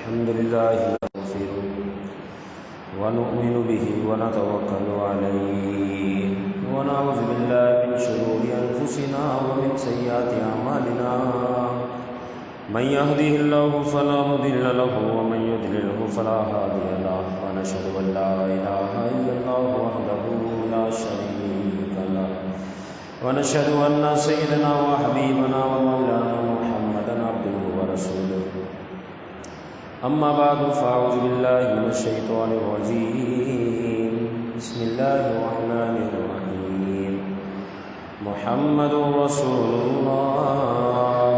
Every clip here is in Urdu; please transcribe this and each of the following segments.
الحمد لله نغفر ونؤمن به ونتوكل عليه ونعوذ بالله من شرور أنفسنا ومن سيئات أعمالنا من يهده الله فلا مضل له ومن يضلله فلا هادي له ونشهد أن لا إله إلا الله وحده لا شريك له ونشهد أن سيدنا وحبيبنا ومولانا محمدا عبده ورسوله أما بعد فأعوذ بالله من الشيطان الرجيم بسم الله الرحمن الرحيم محمد رسول الله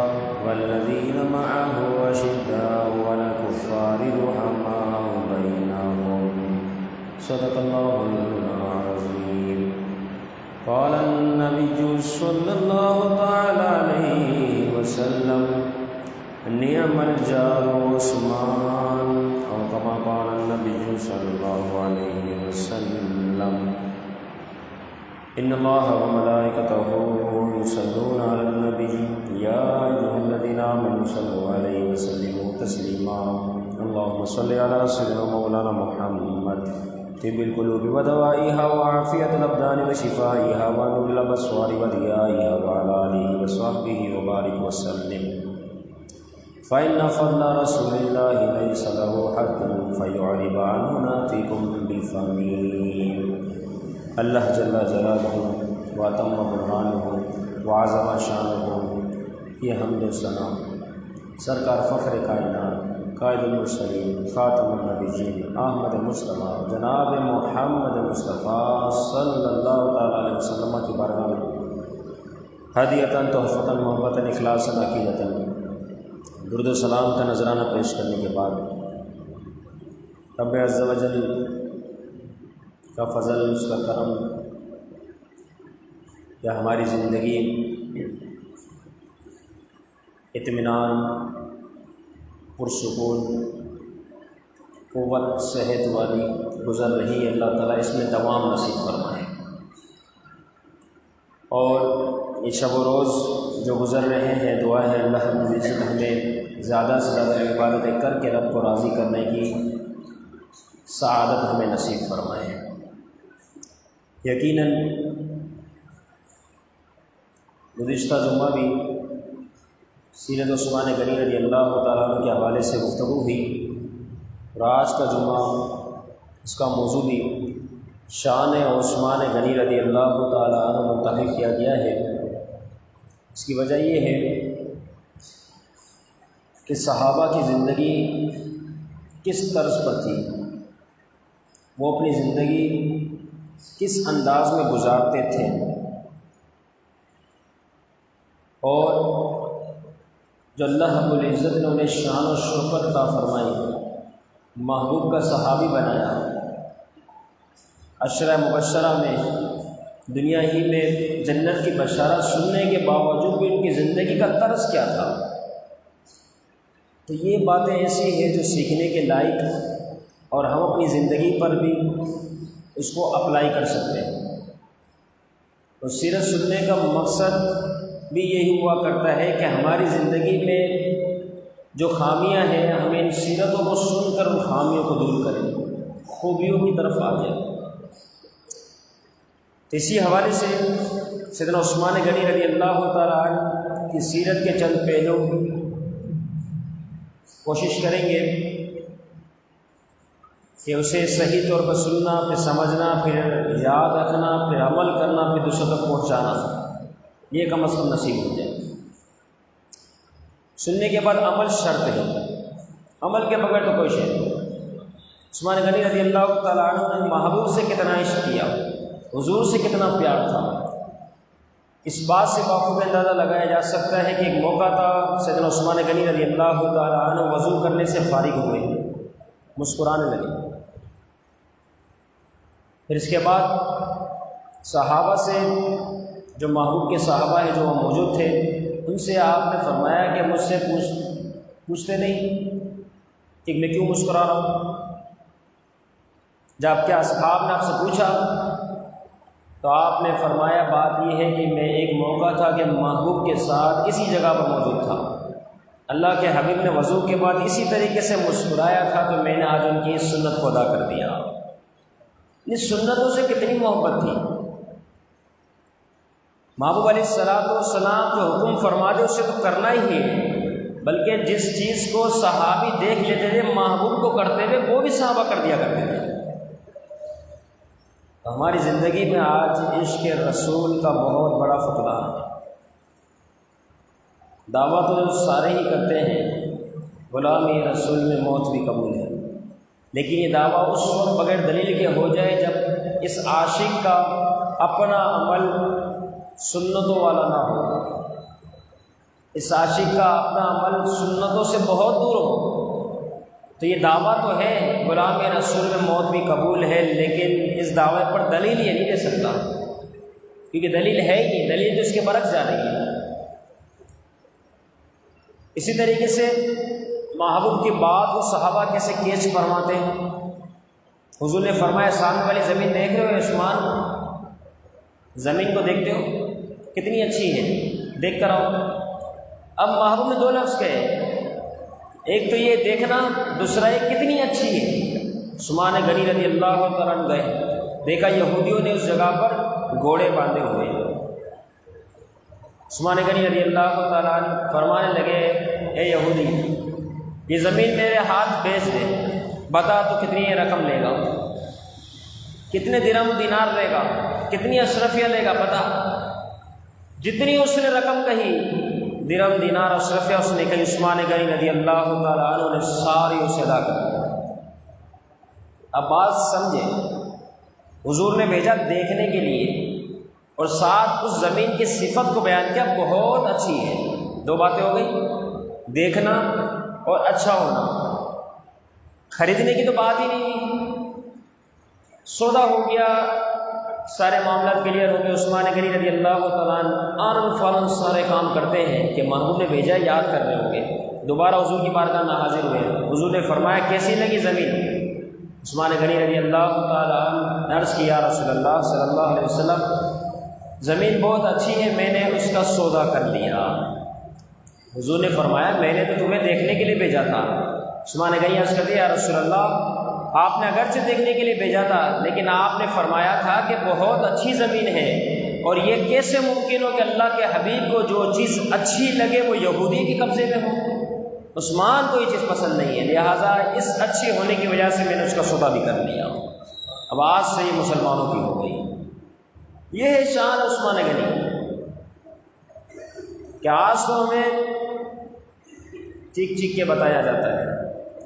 والذين معه أشداء على الكفار رحماء بينهم صدق الله العظيم قال النبي صلى الله تعالى عليه وسلم نعم الجار عثمان أو كما قال النبي صلى الله عليه وسلم إن الله وملائكته يصلون على النبي يا أيها الذين آمنوا صلوا عليه وسلموا تسليما اللهم صل على سيدنا مولانا محمد طب القلوب ودوائها وعافية الأبدان وشفائها ونور الأبصار وضيائها وعلى آله وصحبه وبارك وسلم فإن فضل رسول الله ليس له حد فيعرب عنه ناتيكم بفمين اللہ جل جلالہ واتم برہانہ وعظم شانہ یہ حمد و ثنا سرکار فخر کائنات قائد المرسلین خاتم النبیین احمد مصطفیٰ جناب محمد مصطفیٰ صلی اللہ تعالیٰ علیہ وسلم کی بارگاہ میں ہدیۃً تحفۃً محبتاً اخلاصاً عقیدتاً درود و سلام کا نذرانہ پیش کرنے کے بعد رب عز و جل کا فضل، اس کا کرم کہ ہماری زندگی اطمینان، پرسکون، قوت، صحت والی گزر رہی ہے، اللہ تعالیٰ اس میں دوام نصیب فرمائے، اور یہ شب و روز جو گزر رہے ہیں دعا ہے اللہ رب العزت ہمیں زیادہ سے زیادہ عبادتیں کر کے رب کو راضی کرنے کی سعادت ہمیں نصیب فرمائے۔ یقیناً گزشتہ جمعہ بھی سیرت عثمان غنی رضی اللہ تعالیٰ عنہ کے حوالے سے گفتگو ہوئی، اور آج کا جمعہ اس کا موضوع بھی شان عثمان غنی رضی اللہ تعالیٰ عنہ منتخب کیا گیا ہے۔ اس کی وجہ یہ ہے کہ صحابہ کی زندگی کس طرز پر تھی، وہ اپنی زندگی کس انداز میں گزارتے تھے، اور جو اللہ رب العزت نے انہیں شان و شوکت عطا فرمائی، محبوب کا صحابی بنایا، عشرہ مبشرہ میں دنیا ہی میں جنت کی بشارت سننے کے باوجود بھی ان کی زندگی کا طرز کیا تھا، تو یہ باتیں ایسی ہیں جو سیکھنے کے لائق، اور ہم اپنی زندگی پر بھی اس کو اپلائی کر سکتے ہیں۔ تو سیرت سننے کا مقصد بھی یہی ہوا کرتا ہے کہ ہماری زندگی میں جو خامیاں ہیں ہمیں ان سیرتوں کو سن کر ان خامیوں کو دور کریں، خوبیوں کی طرف آ جائیں۔ تو اسی حوالے سے سیدنا عثمان غنی رضی اللہ تعالیٰ عنہ کی سیرت کے چند پہلو کوشش کریں گے کہ اسے صحیح طور پر سننا، پھر سمجھنا، پھر یاد رکھنا، پھر عمل کرنا، پھر دوسروں تک پہنچانا، یہ کم از کم نصیب ہو جائے۔ سننے کے بعد عمل شرط ہے، عمل کے بغیر تو کوئی شے نہیں۔ عثمان غنی رضی اللہ تعالیٰ عنہ نے محبوب سے کتنا عشق کیا، حضور سے کتنا پیار تھا، اس بات سے بخوبی اندازہ لگایا جا سکتا ہے کہ ایک موقع تھا سیدنا عثمان غنی رضی اللہ تعالیٰ عنہ وضو کرنے سے فارغ ہوئے، مسکرانے لگے۔ پھر اس کے بعد صحابہ سے، جو محبوب کے صحابہ ہیں جو وہاں موجود تھے، ان سے آپ نے فرمایا کہ مجھ سے پوچھتے نہیں کہ میں کیوں مسکرا رہا ہوں، جب کہ اصحاب نے آپ سے پوچھا تو آپ نے فرمایا بات یہ ہے کہ میں ایک موقع تھا کہ محبوب کے ساتھ اسی جگہ پر موجود تھا، اللہ کے حبیب نے وضو کے بعد اسی طریقے سے مسکرایا تھا، تو میں نے آج ان کی اس سنت کو ادا کر دیا۔ اس سنتوں سے کتنی محبت تھی۔ محبوب علیہ السلام جو حکم فرما دے اسے تو کرنا ہی ہے، بلکہ جس چیز کو صحابی دیکھ لیتے تھے محبوب کو کرتے ہوئے، وہ بھی صحابہ کر دیا کرتے تھے۔ تو ہماری زندگی میں آج عشق رسول کا بہت بڑا فقدان ہے۔ دعویٰ تو سارے ہی کرتے ہیں، غلامی رسول میں موت بھی قبول ہے، لیکن یہ دعویٰ اس وقت بغیر دلیل کے ہو جائے جب اس عاشق کا اپنا عمل سنتوں والا نہ ہو، اس عاشق کا اپنا عمل سنتوں سے بہت دور ہو۔ تو یہ دعویٰ تو ہے غلام رسول میں موت بھی قبول ہے، لیکن اس دعوے پر دلیل یہ نہیں دے سکتا، کیونکہ دلیل ہے ہی نہیں، دلیل تو اس کے برعکس جا رہی ہے۔ اسی طریقے سے محبوب کی بات وہ صحابہ کیسے کیچ فرماتے ہیں۔ حضور نے فرمایا سامنے والی زمین دیکھ رہے ہو عثمان، زمین کو دیکھتے ہو کتنی اچھی ہے، دیکھ کر آؤ۔ اب محبوب نے دو لفظ کہے، ایک تو یہ دیکھنا، دوسرا یہ کتنی اچھی ہے۔ عثمان غنی رضی اللہ تعالیٰ عنہ گئے، دیکھا یہودیوں نے اس جگہ پر گھوڑے باندھے ہوئے۔ عثمان غنی رضی اللہ تعالیٰ عنہ فرمانے لگے، اے یہودی یہ زمین میرے ہاتھ بیچ دے، بتا تو کتنی یہ رقم لے گا، کتنے درہم دینار لے گا، کتنی اشرفیہ لے گا، بتا۔ جتنی اس نے رقم کہی، درہم دینار اشرفیہ اس نے کہی، عثمان غنی رضی اللہ تعالیٰ عنہ نے ساری اسے ادا کر دی۔ اب بات سمجھے، حضور نے بھیجا دیکھنے کے لیے اور ساتھ اس زمین کی صفت کو بیان کیا، بہت اچھی ہے۔ دو باتیں ہو گئی، دیکھنا اور اچھا ہونا۔ خریدنے کی تو بات ہی نہیں، سودا ہو گیا، سارے معاملات کلیئر ہو گئے۔ عثمان غنی رضی اللہ تعالیٰ عنہ فوراً سارے کام کرتے ہیں کہ محبوب نے بھیجا، یاد کر رہے ہوں گے۔ دوبارہ حضور کی بارگاہ میں حاضر ہوئے، حضور نے فرمایا کیسی لگی زمین؟ عثمان غنی رضی اللہ تعالیٰ عنہ نے عرض کیا رسول اللہ صلی اللہ علیہ وسلم زمین بہت اچھی ہے، میں نے اس کا سودا کر لیا۔ حضور نے فرمایا میں نے تو تمہیں دیکھنے کے لیے بھیجا تھا۔ عثمان غنی عرض کر دیا رسول اللہ آپ نے اگرچہ دیکھنے کے لیے بھیجا تھا، لیکن آپ نے فرمایا تھا کہ بہت اچھی زمین ہے، اور یہ کیسے ممکن ہو کہ اللہ کے حبیب کو جو چیز اچھی لگے وہ یہودی کے قبضے میں ہو؟ عثمان کو یہ چیز پسند نہیں ہے، لہٰذا اس اچھی ہونے کی وجہ سے میں نے اس کا سودا بھی کر لیا۔ اب آج سے یہ مسلمانوں کی ہو گئی۔ یہ ہے شان عثمان غنی کہ آج تو ہمیں چیخ چیخ کے بتایا جاتا ہے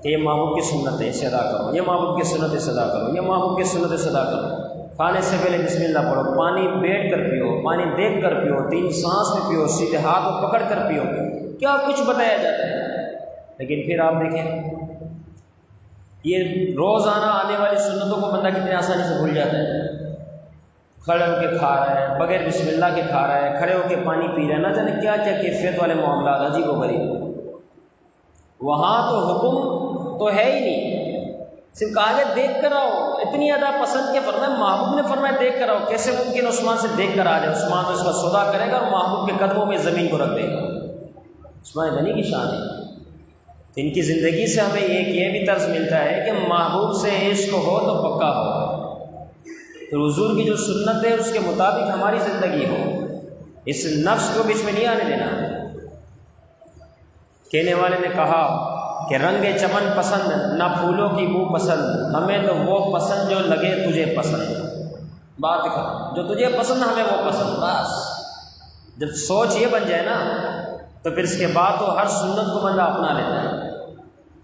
کہ یہ محبوب کی سنت ہے، اسے ادا کرو، یہ محبوب کی سنت اسے ادا کرو، یہ محبوب کی سنت اسے ادا کرو۔ کھانے سے پہلے بسم اللہ پڑھو، پانی بیٹھ کر پیو، پانی دیکھ کر پیو، 3 سانس میں پیو، سیدھے ہاتھ کو پکڑ کر پیو، کیا کچھ بتایا جاتا ہے۔ لیکن پھر آپ دیکھیں یہ روزانہ آنے والی سنتوں کو بندہ کتنے آسانی سے بھول جاتا ہے۔ کھڑے ہو کے کھا رہا ہے، بغیر بسم اللہ کے کھا رہا ہے، کھڑے ہو کے پانی پی رہا ہے، نہ جانے کیا کیا کیفیت والے معاملات عجیب و غریب۔ وہاں تو حکم تو ہے ہی نہیں، صرف کہا گیا دیکھ کر آؤ، اتنی ادا پسند کے فرمایا، محبوب نے فرمایا دیکھ کر آؤ۔ کیسے ممکن عثمان سے دیکھ کر آ جائے؟ عثمان تو اس کا سودا کرے گا اور محبوب کے قدموں میں زمین کو رکھ دے گا۔ عثمان غنی کی شان ہے۔ ان کی زندگی سے ہمیں ایک یہ بھی طرز ملتا ہے کہ محبوب سے عشق ہو تو پکا ہو، تو حضور کی جو سنت ہے اس کے مطابق ہماری زندگی ہو، اس نفس کو بیچ میں نہیں آنے دینا۔ کہنے والے نے کہا کہ رنگ چمن پسند نہ پھولوں کی بو پسند، ہمیں تو وہ پسند جو لگے تجھے پسند۔ بات ختم، جو تجھے پسند ہمیں وہ پسند۔ بس جب سوچ یہ بن جائے نا تو پھر اس کے بعد تو ہر سنت کو بندہ اپنا لیتا ہے،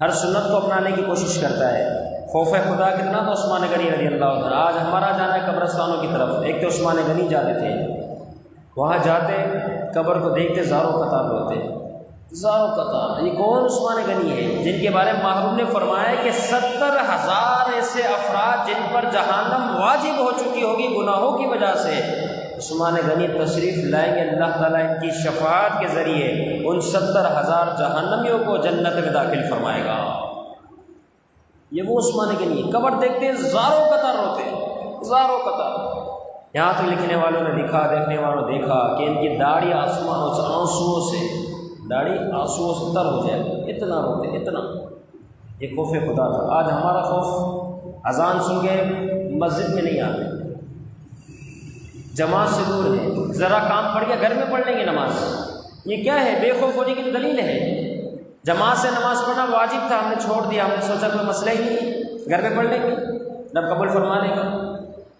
ہر سنت کو اپنانے کی کوشش کرتا ہے۔ خوف خدا کتنا تو عثمان غنی رضی اللہ عنہ۔ آج ہمارا جانا ہے قبرستانوں کی طرف، ایک تو عثمان غنی جاتے تھے، وہاں جاتے قبر کو دیکھتے زاروں قطار ہوتے، زاروں قطار۔ یہ کون عثمان غنی ہے جن کے بارے میں محبوب نے فرمایا کہ 70,000 ایسے افراد جن پر جہنم واجب ہو چکی ہوگی گناہوں کی وجہ سے، عثمان غنی تشریف لائیں گے، اللہ تعالیٰ ان کی شفاعت کے ذریعے ان 70,000 جہنمیوں کو جنت میں داخل فرمائے گا۔ یہ وہ عثمان غنی ہے، قبر دیکھتے زاروں قطار روتے، زاروں قطار۔ یہاں تو لکھنے والوں نے لکھا، دیکھنے والوں نے دیکھا کہ ان کی داڑھی آنسوؤں سے داڑھی آنسو سے تر ہو جائے، اتنا روتے اتنا. یہ خوف خدا تھا. آج ہمارا خوف اذان سن کے مسجد میں نہیں آتے، جماعت سے دور ہے، ذرا کام پڑ گیا گھر میں پڑھ لیں گے نماز. یہ کیا ہے؟ بے خوف ہونے کی تو دلیل ہے. جماعت سے نماز پڑھنا واجب تھا، ہم نے چھوڑ دیا، ہم نے سوچا کوئی مسئلہ ہی نہیں، گھر میں پڑھ لیں گے، رب قبول فرما لے گا.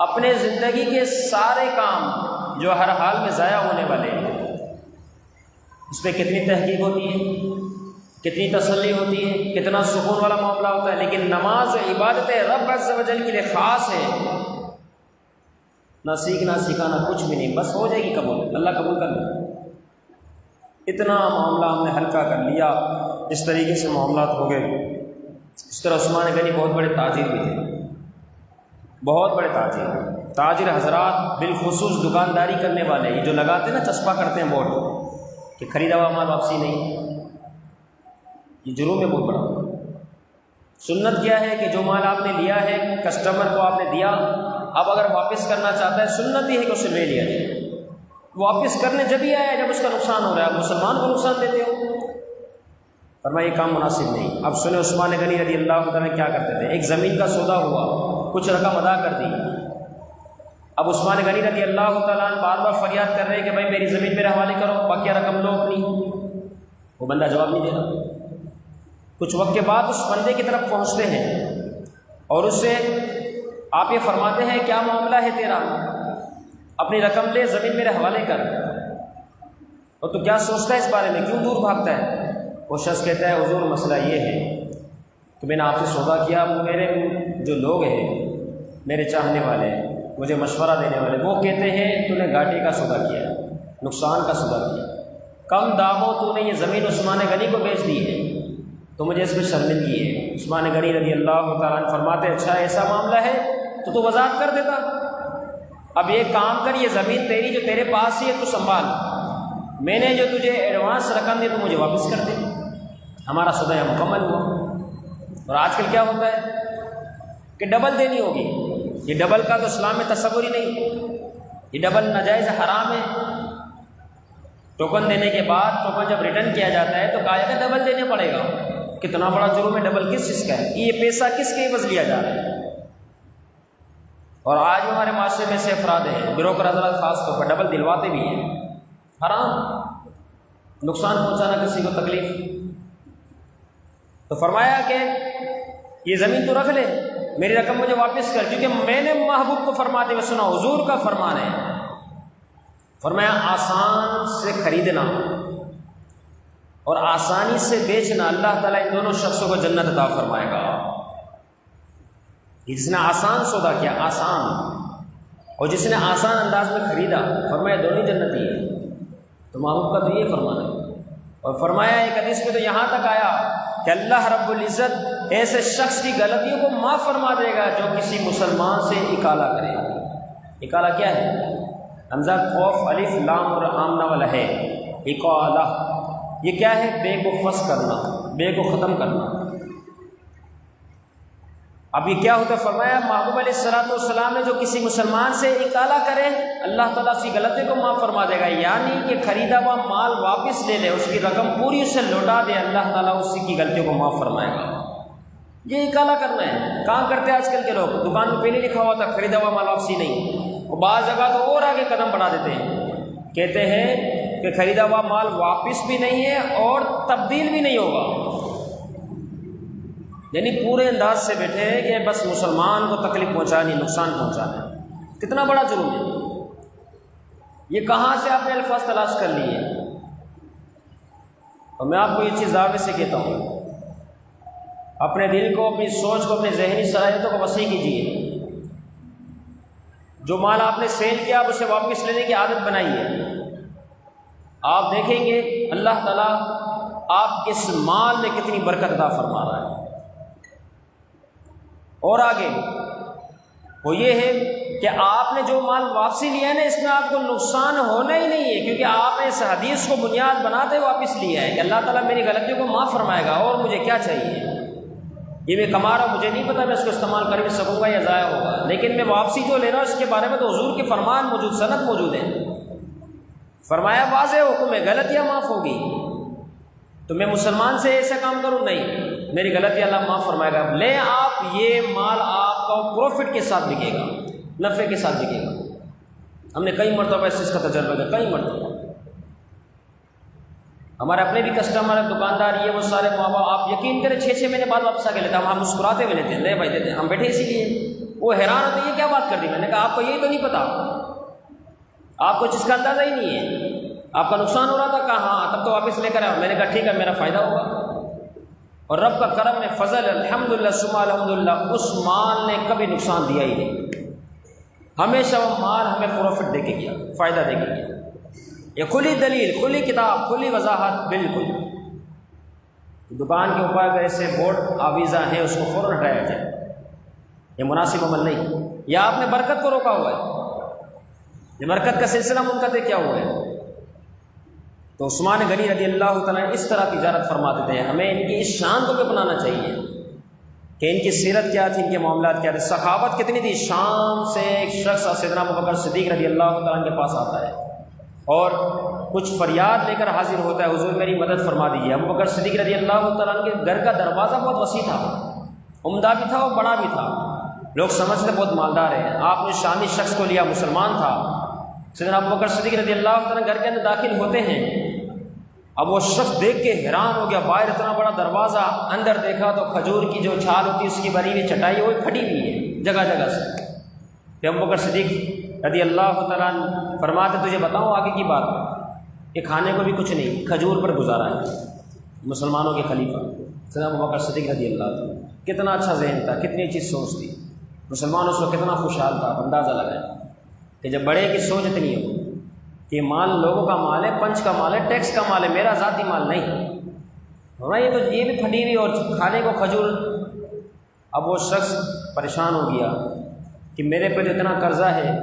اپنے زندگی کے سارے کام جو ہر حال میں ضائع ہونے والے ہیں اس پہ کتنی تحقیق ہوتی ہے، کتنی تسلی ہوتی ہے، کتنا سکون والا معاملہ ہوتا ہے. لیکن نماز و عبادت رب عز و جل کے لیے خاص ہے، نہ سیکھنا سکھانا کچھ بھی نہیں، بس ہو جائے گی قبول، اللہ قبول کر لے. اتنا معاملہ ہم نے ہلکا کر لیا، اس طریقے سے معاملات ہو گئے. اس طرح عثمان غنی بہت بڑے تاجر بھی تھے، بہت بڑے تاجر حضرات، بالخصوص دکانداری کرنے والے، یہ جو لگاتے ہیں نا چسپا کرتے ہیں بورڈ کہ خریدا ہوا مال واپسی نہیں، یہ جرم ہے بہت بڑا. سنت کیا ہے کہ جو مال آپ نے لیا ہے کسٹمر کو آپ نے دیا، اب اگر واپس کرنا چاہتا ہے سنت یہ ہے کہ اسے لے لیا جائے. واپس کرنے جب ہی آیا جب اس کا نقصان ہو رہا ہے، آپ مسلمان کو نقصان دیتے ہو. فرمایا یہ کام مناسب نہیں. اب سنیں عثمان غنی رضی اللہ تعالیٰ کیا کرتے تھے. ایک زمین کا سودا ہوا، کچھ رقم ادا کر دی. اب عثمان غنی رضی اللہ تعالیٰ بار بار فریاد کر رہے ہیں کہ بھائی میری زمین میرے حوالے کرو، باقی رقم لو اپنی. وہ بندہ جواب نہیں دے رہا. کچھ وقت کے بعد اس بندے کی طرف پہنچتے ہیں اور اس سے آپ یہ فرماتے ہیں کیا معاملہ ہے تیرا، اپنی رقم لے، زمین میرے حوالے کر. اور تو کیا سوچتا ہے اس بارے میں، کیوں دور بھاگتا ہے؟ وہ شخص کہتا ہے حضور مسئلہ یہ ہے کہ میں نے آپ سے سودا کیا، میرے جو لوگ ہیں میرے چاہنے والے، مجھے مشورہ دینے والے، وہ کہتے ہیں تو نے گھاٹے کا سودا کیا، نقصان کا سودا کیا، کم داموں تو نے یہ زمین عثمان غنی کو بیچ دی ہے، تو مجھے اس میں شرمندگی ہے. عثمان غنی رضی اللہ تعالیٰ عنہ فرماتے اچھا ایسا معاملہ ہے تو وضاحت کر دیتا. اب یہ کام کر، یہ زمین تیری جو تیرے پاس ہی ہے تو سنبھال، میں نے جو تجھے ایڈوانس رقم دی تو مجھے واپس کر دے. ہمارا سودا مکمل ہوا. اور آج کل کیا ہوتا ہے کہ ڈبل دینی ہوگی. یہ ڈبل کا تو اسلام میں تصور ہی نہیں، یہ ڈبل ناجائز حرام ہے. ٹوکن دینے کے بعد ٹوکن جب ریٹرن کیا جاتا ہے تو کہا جاتا ہے ڈبل دینے پڑے گا. کتنا بڑا جرم ہے. ڈبل کس چیز کا ہے؟ یہ پیسہ کس کے عوض لیا جا رہا ہے؟ اور آج ہمارے معاشرے میں سے افراد ہیں، بروکر حضرات خاص طور پر ڈبل دلواتے بھی ہیں. حرام، نقصان پہنچانا کسی کو تکلیف. تو فرمایا کہ یہ زمین تو رکھ لے، میری رقم مجھے واپس کر، کیونکہ میں نے محبوب کو فرماتے ہوئے سنا، حضور کا فرمان ہے. فرمایا آسان سے خریدنا اور آسانی سے بیچنا، اللہ تعالیٰ ان دونوں شخصوں کو جنت عطا فرمائے گا. جس نے آسان سودا کیا، آسان، اور جس نے آسان انداز میں خریدا، فرمایا دونوں جنتی ہیں. تو محبوب کا تو یہ فرمان ہے. اور فرمایا ایک حدیث میں تو یہاں تک آیا کہ اللہ رب العزت ایسے شخص کی غلطیوں کو معاف فرما دے گا جو کسی مسلمان سے اکالا کرے. اکالا کیا ہے؟ حمزہ خوف الف لام اور آمنہ والا ہے. اکالہ یہ کیا ہے؟ بے کو فس کرنا، بے کو ختم کرنا. اب یہ کیا ہوتا ہے؟ فرمایا محبوب علیہ الصلوۃ والسلام نے جو کسی مسلمان سے اکالا کرے اللہ تعالیٰ اس کی غلطی کو معاف فرما دے گا. یعنی کہ خریدا ہوا مال واپس لے لے، اس کی رقم پوری اسے لوٹا دے، اللہ تعالیٰ اسی کی غلطیوں کو معاف فرمائے گا. یہ اکالا کرنا ہے. کہاں کرتے ہیں آج کل کے لوگ؟ دکان میں پہلے لکھا ہوا تھا خریدا ہوا مال واپسی نہیں، اور بعض جگہ تو اور آگے قدم بڑھا دیتے ہیں، کہتے ہیں کہ خریدا ہوا مال واپس بھی نہیں ہے اور تبدیل بھی نہیں ہوگا. یعنی پورے انداز سے بیٹھے ہیں کہ بس مسلمان کو تکلیف پہنچانی، نقصان پہنچانا. کتنا بڑا جرم ہے یہ. کہاں سے آپ نے الفاظ تلاش کر لیے؟ اور میں آپ کو یہ چیز دعوے سے کہتا ہوں، اپنے دل کو، اپنی سوچ کو، اپنے ذہنی صلاحیتوں کو وسیع کیجیے. جو مال آپ نے سیل کیا آپ اسے واپس لینے کی عادت بنائیے. آپ دیکھیں گے اللہ تعالیٰ آپ اس مال میں کتنی برکت عطا فرما رہا ہے. اور آگے وہ یہ ہے کہ آپ نے جو مال واپسی لیا ہے نا، اس میں آپ کو نقصان ہونا ہی نہیں ہے، کیونکہ آپ نے اس حدیث کو بنیاد بناتے واپس لیا ہے کہ اللہ تعالیٰ میری غلطیوں کو معاف فرمائے گا. اور مجھے کیا چاہیے؟ یہ میں کما رہا ہوں، مجھے نہیں پتا میں اس کو استعمال کر بھی سکوں گا یا ضائع ہوگا، لیکن میں واپسی جو لے رہا ہوں اس کے بارے میں تو حضور کے فرمان موجود، سند موجود ہے. فرمایا واضح حکم ہے، غلطیاں معاف ہوگی. تو میں مسلمان سے ایسا کام کروں؟ نہیں، میری غلطی اللہ معاف فرمائے گا۔ لیں آپ، یہ مال آپ کا پروفٹ کے ساتھ بکے گا، نفع کے ساتھ بکے گا۔ ہم نے کئی مرتبہ اس چیز کا تجربہ کیا، کئی مرتبہ۔ ہمارے اپنے بھی کسٹمر دکاندار یہ وہ سارے ماں باپ، آپ یقین کریں 6 مہینے بعد واپس آ کے لیتے ہیں، ہم مسکراتے ہوئے لیتے ہیں، لے بھائی دیتے ہیں، ہم بیٹھے اسی لیے۔ وہ حیران ہوتے ہیں یہ کیا بات کر دی؟ میں نے کہا آپ کو یہی تو نہیں پتا، آپ کو چیز کا اندازہ ہی نہیں ہے، آپ کا نقصان ہو رہا تھا، کہا ہاں تب تو واپس لے کر آؤ۔ میں نے کہا ٹھیک ہے میرا فائدہ ہوگا، اور رب کا کرم نے فضل الحمدللہ ثم الحمدللہ اس مال نے کبھی نقصان دیا ہی نہیں، ہمیشہ وہ مال ہمیں پروفٹ دے کے گیا، فائدہ دے کے گیا۔ یہ کھلی دلیل، کھلی کتاب، کھلی وضاحت، بالکل۔ دکان کے اوپر اگر ایسے بورڈ آویزہ ہیں اس کو فوراً ہٹایا جائے، یہ مناسب عمل نہیں۔ یا آپ نے برکت کو روکا ہوا ہے، یہ برکت کا سلسلہ منقطع کیا ہوا ہے۔ تو عثمان غنی رضی اللہ تعالیٰ اس طرح تجارت فرماتے تھے، ہمیں ان کی اس شان کو بھی اپنانا چاہیے کہ ان کی سیرت کیا تھی، ان کے معاملات کیا تھے، سخاوت کتنی تھی۔ شام سے ایک شخص سیدنا ابوبکر صدیق رضی اللہ تعالیٰ کے پاس آتا ہے اور کچھ فریاد لے کر حاضر ہوتا ہے، حضور میری مدد فرما دیجیے۔ ابوبکر صدیق رضی اللہ تعالیٰ کے گھر کا دروازہ بہت وسیع تھا، عمدہ بھی تھا اور بڑا بھی تھا، لوگ سمجھتے بہت مالدار ہے۔ آپ نے شامی شخص کو لیا، مسلمان تھا۔ سیدنا ابوبکر صدیق رضی اللہ تعالیٰ گھر کے اندر داخل ہوتے ہیں، اب وہ شخص دیکھ کے حیران ہو گیا، باہر اتنا بڑا دروازہ، اندر دیکھا تو کھجور کی جو چھال ہوتی ہے اس کی بری ہوئی چٹائی وہ پھٹی ہوئی ہے جگہ جگہ سے۔ پھر ابوبکر صدیق رضی اللہ تعالیٰ فرماتے تجھے بتاؤں آگے کی بات، کہ کھانے کو بھی کچھ نہیں، کھجور پر گزارا ہے۔ مسلمانوں کے خلیفہ سیدنا ابوبکر صدیق رضی اللہ تعالیٰ، کتنا اچھا ذہن تھا، کتنی اچھی سوچ تھی، مسلمان اس کو کتنا خوشحال تھا۔ اندازہ لگائے کہ جب بڑے کی سوچ اتنی ہو کہ مال لوگوں کا مال ہے، پنچ کا مال ہے، ٹیکس کا مال ہے، میرا ذاتی مال نہیں ہونا، یہ تو یہ بھی پھٹی ہوئی اور کھانے کو کھجور۔ اب وہ شخص پریشان ہو گیا کہ میرے پہ تو اتنا قرضہ ہے،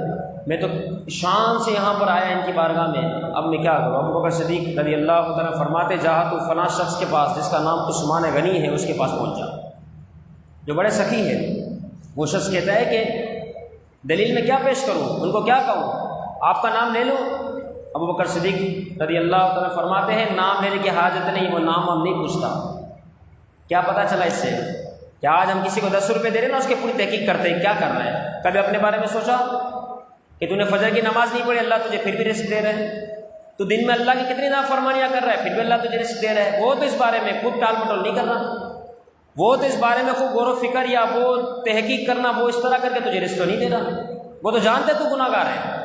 میں تو شان سے یہاں پر آیا ان کی بارگاہ میں، اب میں کیا کروں؟ ابوبکر صدیق رضی اللہ تعالیٰ فرماتے جا تو فلاں شخص کے پاس جس کا نام عثمان غنی ہے اس کے پاس پہنچ جا، جو بڑے سخی ہے۔ وہ شخص کہتا ہے کہ دلیل میں کیا پیش کروں، ان کو کیا کہوں، آپ کا نام لے لو؟ ابوبکر صدیق رضی اللہ تعالیٰ فرماتے ہیں نام لینے کی حاجت نہیں، وہ نام ہم نہیں پوچھتا۔ کیا پتہ چلا اس سے کہ آج ہم کسی کو 10 روپے دے رہے ہیں نا، اس کی پوری تحقیق کرتے ہیں کیا کر رہا ہے۔ کبھی اپنے بارے میں سوچا کہ تو نے فجر کی نماز نہیں پڑھی، اللہ تجھے پھر بھی رزق دے رہے ہے، تو دن میں اللہ کی کتنی نافرمانیاں کر رہا ہے، پھر بھی اللہ تجھے رزق دے رہا ہے۔ وہ تو اس بارے میں خود ٹال مٹول نہیں کرنا، وہ تو اس بارے میں خوب غور و فکر یا وہ تحقیق کرنا، وہ اس طرح کر کے تجھے رزق تو نہیں دے رہا، وہ تو جانتے تو گناہ گار ہے،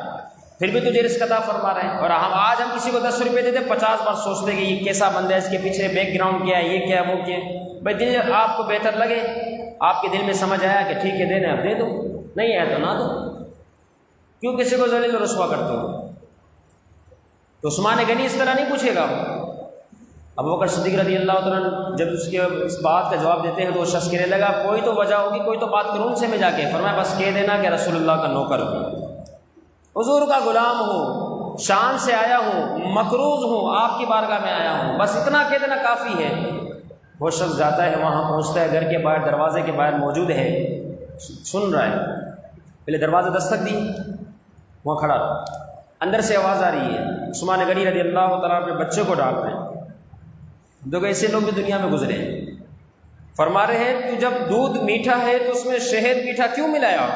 پھر بھی تجھے رزق عطا فرما رہے ہیں۔ اور ہم آج ہم کسی کو 10 روپے دیتے 50 بار سوچتے کہ یہ کیسا بندہ ہے، اس کے پیچھے بیک گراؤنڈ کیا ہے، یہ کیا ہے، وہ کیا ہے۔ بھائی دل آپ کو بہتر لگے، آپ کے دل میں سمجھ آیا کہ ٹھیک ہے دینا ہے اب دے دو، نہیں ہے تو نہ دو، کیوں کسی کو ذلیل و رسوا کرتے ہو؟ تو عثمان غنی اس طرح نہیں پوچھے گا۔ ابوبکر صدیق رضی اللہ تعالیٰ جب اس بات کا جواب دیتے ہیں تو وہ شخص کہنے لگا کوئی تو وجہ ہوگی، کوئی تو بات کروں ان سے میں جا کے۔ فرمایا بس کہہ دینا کہ رسول اللہ کا نوکر ہوں، حضور کا غلام ہوں، شان سے آیا ہوں، مقروض ہوں، آپ کی بارگاہ میں آیا ہوں، بس اتنا کہہ دینا کافی ہے۔ وہ شخص جاتا ہے، وہاں پہنچتا ہے، گھر کے باہر دروازے کے باہر موجود ہے، سن رہا ہے، پہلے دروازہ دستک دی، وہاں کھڑا رہا، اندر سے آواز آ رہی ہے، عثمان غنی رضی اللہ تعالیٰ اپنے بچے کو ڈانٹ رہے ہیں۔ دیکھو ایسے لوگ بھی دنیا میں گزرے ہیں۔ فرما رہے ہیں تو جب دودھ میٹھا ہے تو اس میں شہد میٹھا کیوں ملایا،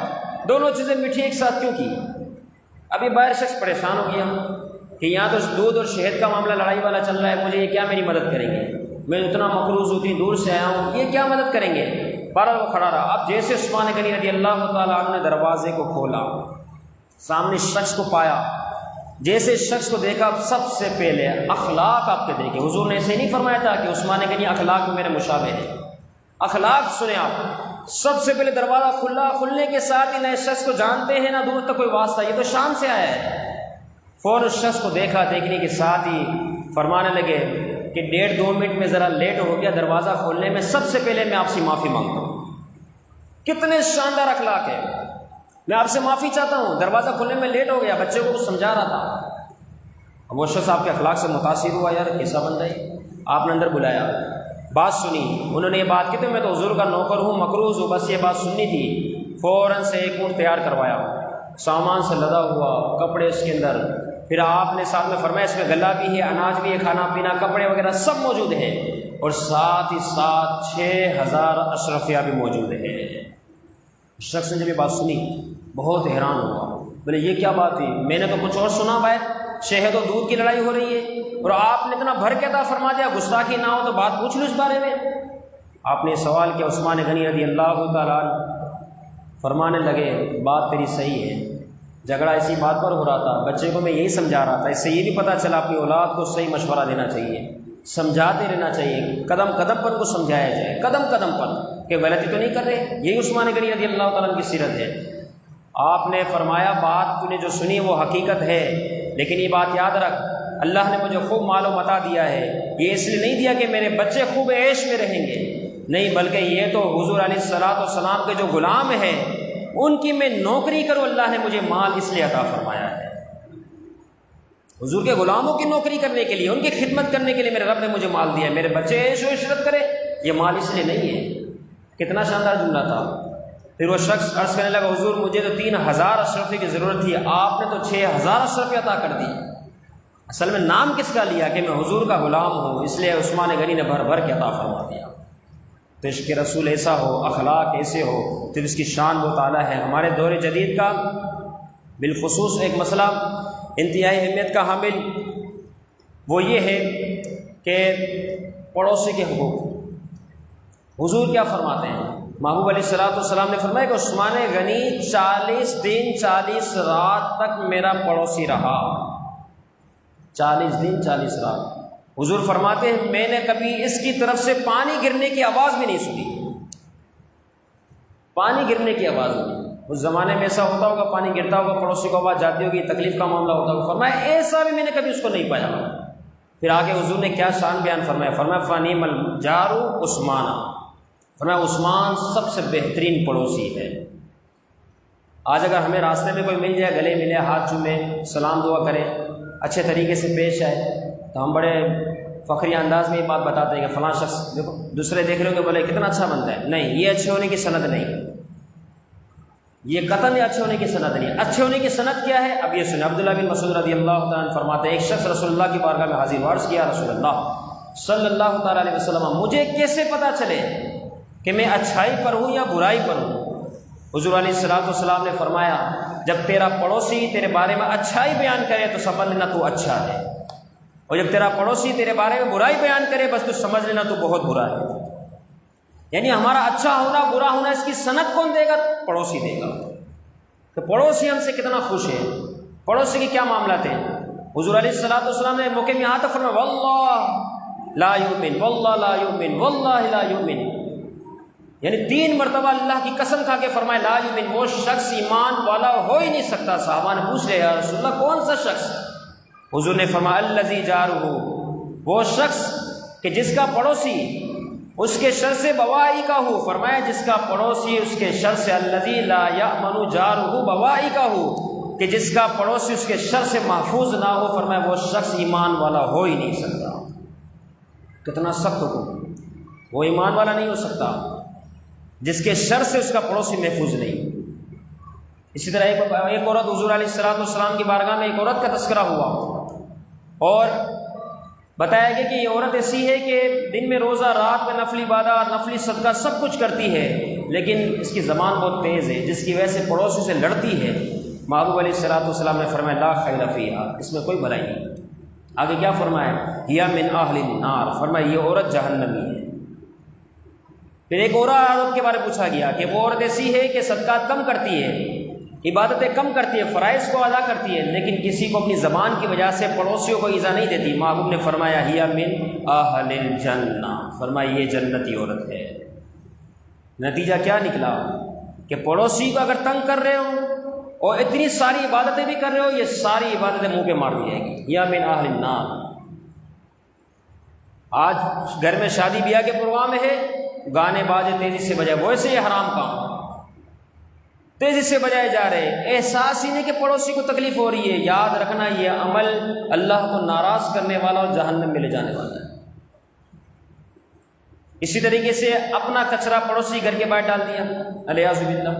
دونوں چیزیں میٹھی ایک ساتھ کیوں کی؟ ابھی باہر شخص پریشان ہو گیا کہ یہاں تو دودھ اور شہد کا معاملہ لڑائی والا چل رہا ہے، مجھے یہ کیا میری مدد کریں گے، میں اتنا مقروض ہوتی دور سے آیا ہوں، یہ کیا مدد کریں گے؟ بہرحال وہ کھڑا رہا۔ اب جیسے عثمان غنی رضی اللہ تعالیٰ عنہ نے دروازے کو کھولا، سامنے شخص کو پایا، جیسے شخص کو دیکھا سب سے پہلے اخلاق آپ کے دیکھے۔ حضور نے ایسے نہیں فرمایا تھا کہ عثمان غنی اخلاق میں میرے مشابہ ہیں، اخلاق سنیں آپ۔ سب سے پہلے دروازہ کھلا، کھلنے کے ساتھ ہی نئے شخص کو جانتے ہیں نہ دور تک کوئی واسطہ، یہ تو شام سے آیا ہے۔ فوراً اس شخص کو دیکھا، دیکھنے کے ساتھ ہی فرمانے لگے کہ 1.5-2 منٹ میں ذرا لیٹ ہو گیا دروازہ کھولنے میں، سب سے پہلے میں آپ سے معافی مانگتا ہوں۔ کتنے شاندار اخلاق ہے، میں آپ سے معافی چاہتا ہوں، دروازہ کھولنے میں لیٹ ہو گیا، بچے کو کچھ سمجھا رہا تھا۔ اب وہ شخص آپ کے اخلاق سے متاثر ہوا، یار کیسا بندہ ہے، آپ نے اندر بلایا، بات سنی، انہوں نے یہ بات کی تو میں تو حضور کا نوکر ہوں، مقروض ہوں، بس یہ بات سننی تھی۔ فوراً سے ایک اونٹ تیار کروایا، سامان سے لدا ہوا، کپڑے اس کے اندر، پھر آپ نے ساتھ میں فرمایا اس میں غلہ بھی ہے، اناج بھی ہے، کھانا پینا، کپڑے وغیرہ سب موجود ہیں، اور ساتھ ہی ساتھ 6000 اشرفیہ بھی موجود ہے۔ شخص نے جب یہ بات سنی بہت حیران ہوا، بولے یہ کیا بات ہے، میں نے تو کچھ اور سنا بھائی، شہد و دودھ کی لڑائی ہو رہی ہے اور آپ نے اتنا بھر کے عطا فرما دیا، گستاخی نہ ہو تو بات پوچھ لو اس بارے میں۔ آپ نے سوال کیا، عثمان غنی رضی اللہ تعالیٰ عنہ فرمانے لگے بات تیری صحیح ہے، جھگڑا اسی بات پر ہو رہا تھا، بچے کو میں یہی سمجھا رہا تھا، اس سے یہ بھی پتہ چلا اپنی اولاد کو صحیح مشورہ دینا چاہیے، سمجھاتے رہنا چاہیے، قدم قدم پر کو سمجھایا جائے، قدم قدم پر کہ غلطی تو نہیں کر رہے۔ یہی عثمان غنی رضی اللہ تعالیٰ عنہ کی سیرت ہے۔ آپ نے فرمایا بات تو نے جو سنی وہ حقیقت ہے، لیکن یہ بات یاد رکھ، اللہ نے مجھے خوب مال و متاع دیا ہے، یہ اس لیے نہیں دیا کہ میرے بچے خوب عیش میں رہیں گے، نہیں، بلکہ یہ تو حضور علیہ الصلوۃ والسلام کے جو غلام ہیں ان کی میں نوکری کروں، اللہ نے مجھے مال اس لیے عطا فرمایا ہے۔ حضور کے غلاموں کی نوکری کرنے کے لیے، ان کی خدمت کرنے کے لیے میرے رب نے مجھے مال دیا ہے، میرے بچے عیش و عشرت کرے، یہ مال اس لیے نہیں ہے۔ کتنا شاندار جملہ تھا۔ پھر وہ شخص عرض کرنے لگا حضور مجھے تو 3000 اشرفی کی ضرورت تھی، آپ نے تو 6000 اشرفی عطا کر دی۔ اصل میں نام کس کا لیا کہ میں حضور کا غلام ہوں، اس لیے عثمان غنی نے بھر بھر کے عطا فرما دیا۔ تو عشق رسول ایسا ہو، اخلاق ایسے ہو، پھر اس کی شان بہت اعلیٰ ہے۔ ہمارے دور جدید کا بالخصوص ایک مسئلہ انتہائی اہمیت کا حامل وہ یہ ہے کہ پڑوسی کے حقوق۔ حضور کیا فرماتے ہیں؟ محبوب علیہ الصلوۃ والسلام نے فرمایا کہ عثمان غنی 40 دن 40 رات تک میرا پڑوسی رہا۔ 40 دن 40 رات۔ حضور فرماتے ہیں میں نے کبھی اس کی طرف سے پانی گرنے کی آواز بھی نہیں سنی، پانی گرنے کی آواز نہیں۔ اس زمانے میں ایسا ہوتا ہوگا، پانی گرتا ہوگا، پڑوسی کو آواز جاتی ہوگی، تکلیف کا معاملہ ہوتا ہوگا، فرمایا ایسا بھی میں نے کبھی اس کو نہیں پایا۔ پھر آگے حضور نے کیا شان بیان فرمایا، فرمایا فنعم الجار عثمان، فرمایا عثمان سب سے بہترین پڑوسی ہے۔ آج اگر ہمیں راستے میں کوئی مل جائے، گلے ملے، ہاتھ چومے، سلام دعا کرے، اچھے طریقے سے پیش آئے، تو ہم بڑے فخری انداز میں یہ بات بتاتے ہیں کہ فلاں شخص دیکھو، دوسرے دیکھ رہے ہو کہ بولے کتنا اچھا بنتا ہے، نہیں، یہ اچھے ہونے کی سند نہیں، یہ قطعاً اچھے ہونے کی سند نہیں۔ اچھے ہونے کی سند کیا ہے؟ اب یہ سنیں، عبداللہ بن مسعود رضی اللہ تعالیٰ عنہ فرماتے ہیں ایک شخص رسول اللہ کی بارگاہ میں حاضر، عرض کیا رسول اللہ صلی اللہ تعالیٰ علیہ وسلم مجھے کیسے پتہ چلے کہ میں اچھائی پر ہوں یا برائی پر ہوں؟ حضور علیہ الصلوۃ والسلام نے فرمایا جب تیرا پڑوسی تیرے بارے میں اچھائی بیان کرے تو سمجھ لینا تو اچھا ہے، اور جب تیرا پڑوسی تیرے بارے میں برائی بیان کرے بس تو سمجھ لینا تو بہت برا ہے۔ یعنی ہمارا اچھا ہونا برا ہونا اس کی سند کون دے گا؟ پڑوسی دے گا۔ کہ پڑوسی ہم سے کتنا خوش ہے، پڑوسی کی کیا معاملات ہیں۔ حضور علیہ الصلوۃ والسلام نے موقع میں یہاں تک فرمایا واللہ لا یؤمن، واللہ لا یؤمن، واللہ لا یؤمن، یعنی 3 مرتبہ اللہ کی قسم کھا کے فرمایا لا یؤمن، وہ شخص ایمان والا ہو ہی نہیں سکتا۔ صحابہ نے پوچھ لیا یا رسول اللہ کون سا شخص؟ حضور نے فرمایا الذی جارہ، وہ شخص کہ جس کا پڑوسی اس کے شر سے بوائقہ ہو، فرمایا جس کا پڑوسی اس کے شر سے، الذی لا یأمن جارہ بوائقہ، کہ جس کا پڑوسی اس کے شر سے محفوظ نہ ہو، فرمایا وہ شخص ایمان والا ہو ہی نہیں سکتا۔ کتنا سخت حکم، وہ ایمان والا نہیں ہو سکتا جس کے شر سے اس کا پڑوسی محفوظ نہیں۔ اسی طرح ایک عورت، حضور علیہ الصلوۃ والسلام کی بارگاہ میں ایک عورت کا تذکرہ ہوا اور بتایا گیا کہ یہ عورت ایسی ہے کہ دن میں روزہ، رات میں نفلی عبادات، نفلی صدقہ سب کچھ کرتی ہے، لیکن اس کی زبان بہت تیز ہے جس کی وجہ سے پڑوسی سے لڑتی ہے۔ محبوب علیہ الصلوۃ والسلام نے فرمایا لا خیر فیہا، اس میں کوئی بھلائی نہیں۔ آگے کیا فرمایا؟ ہی من اہل النار، فرمایا یہ عورت جہنمی ہے۔ پھر ایک اور عورت کے بارے میں پوچھا گیا کہ وہ عورت ایسی ہے کہ صدقات کم کرتی ہے، عبادتیں کم کرتی ہے، فرائض کو ادا کرتی ہے، لیکن کسی کو اپنی زبان کی وجہ سے پڑوسیوں کو ایذا نہیں دیتی۔ محبوب نے فرمایا ہی من اہل الجنہ، فرمایا یہ جنتی عورت ہے۔ نتیجہ کیا نکلا کہ پڑوسی کو اگر تنگ کر رہے ہو اور اتنی ساری عبادتیں بھی کر رہے ہو، یہ ساری عبادتیں منہ پہ مار دی جائے گی، یا من اہل النار۔ آج گھر میں شادی بیاہ کے پروگرام ہے، گانے باجے تیزی سے بجائے، ویسے یہ حرام کام تیزی سے بجائے جا رہے، احساس ہی نہیں کہ پڑوسی کو تکلیف ہو رہی ہے۔ یاد رکھنا یہ عمل اللہ کو ناراض کرنے والا اور جہنم میں لے جانے والا ہے۔ اسی طریقے سے اپنا کچرا پڑوسی گھر کے باہر ڈال دیا، الیاذ باللہ،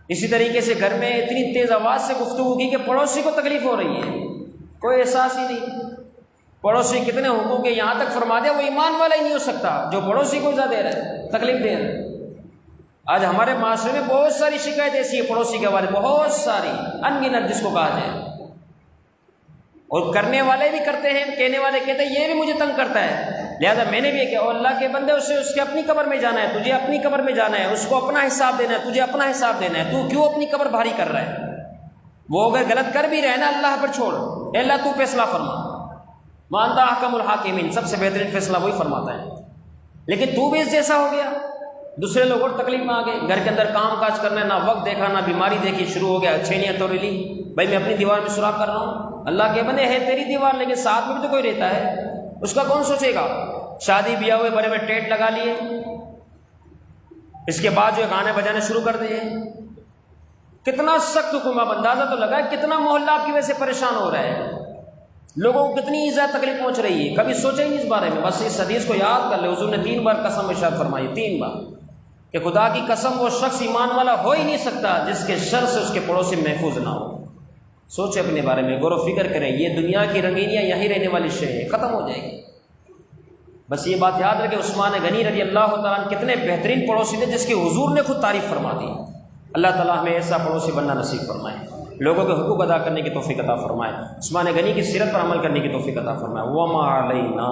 اسی طریقے سے گھر میں اتنی تیز آواز سے گفتگو کی کہ پڑوسی کو تکلیف ہو رہی ہے، کوئی احساس ہی نہیں۔ پڑوسی کتنے حقوق ہے، یہاں تک فرما دیا وہ ایمان والا ہی نہیں ہو سکتا جو پڑوسی کو اجازت دے رہا ہے، تکلیف دے رہا ہے۔ آج ہمارے معاشرے میں بہت ساری شکایت ایسی ہے پڑوسی کے حوالے، بہت ساری، ان گنت جس کو کہا جائے، اور کرنے والے بھی کرتے ہیں، کہنے والے کہتے ہیں یہ بھی مجھے تنگ کرتا ہے، لہذا میں نے بھی کہا اور اللہ کے بندے اسے اس کے اپنی قبر میں جانا ہے، تجھے اپنی قبر میں جانا ہے، اس کو اپنا حساب دینا ہے، تجھے اپنا حساب دینا ہے، تو کیوں اپنی قبر بھاری کر رہا ہے؟ وہ اگر غلط کر بھی رہے نا اللہ پر چھوڑ، اے اللہ تو فیصلہ فرما، وانت احکم الحاکمین، سب سے بہترین فیصلہ وہی فرماتا ہے۔ لیکن تو بھی اس جیسا ہو گیا، دوسرے لوگ اور تکلیف میں آ گئے، گھر کے اندر کام کاج کرنا، نہ وقت دیکھا نہ بیماری دیکھی، شروع ہو گیا چھینیاں توڑ لی، بھائی میں اپنی دیوار میں سوراخ کر رہا ہوں، اللہ کے بندے ہے تیری دیوار لیکن ساتھ میں بھی تو کوئی رہتا ہے، اس کا کون سوچے گا؟ شادی بیاہ ہوئے بڑے بڑے ٹیٹ لگا لیے، اس کے بعد جو گانے بجانے شروع کر دیے، کتنا سخت حکم، اب اندازہ تو لگا کتنا محلہ آپ کی وجہ سے پریشان ہو رہا ہے، لوگوں کو کتنی زیادہ تکلیف پہنچ رہی ہے، کبھی سوچا ہی نہیں اس بارے میں۔ بس اس حدیث کو یاد کر لے، حضور نے 3 بار قسم ارشاد فرمائی، 3 بار، کہ خدا کی قسم وہ شخص ایمان والا ہو ہی نہیں سکتا جس کے شر سے اس کے پڑوسی محفوظ نہ ہو۔ سوچے اپنے بارے میں، غور و فکر کریں، یہ دنیا کی رنگینیاں یہیں رہنے والی شے ہے، ختم ہو جائے گی۔ بس یہ بات یاد رکھے عثمان غنی رضی اللہ تعالیٰ عنہ کتنے بہترین پڑوسی تھے جس کی حضور نے خود تعریف فرما دی۔ اللہ تعالیٰ ہمیں ایسا پڑوسی بننا نصیب فرمائے، لوگوں کے حقوق ادا کرنے کی توفیق عطا فرمائے، عثمان غنی کی سیرت پر عمل کرنے کی توفیق عطا فرمائے۔ وما علینا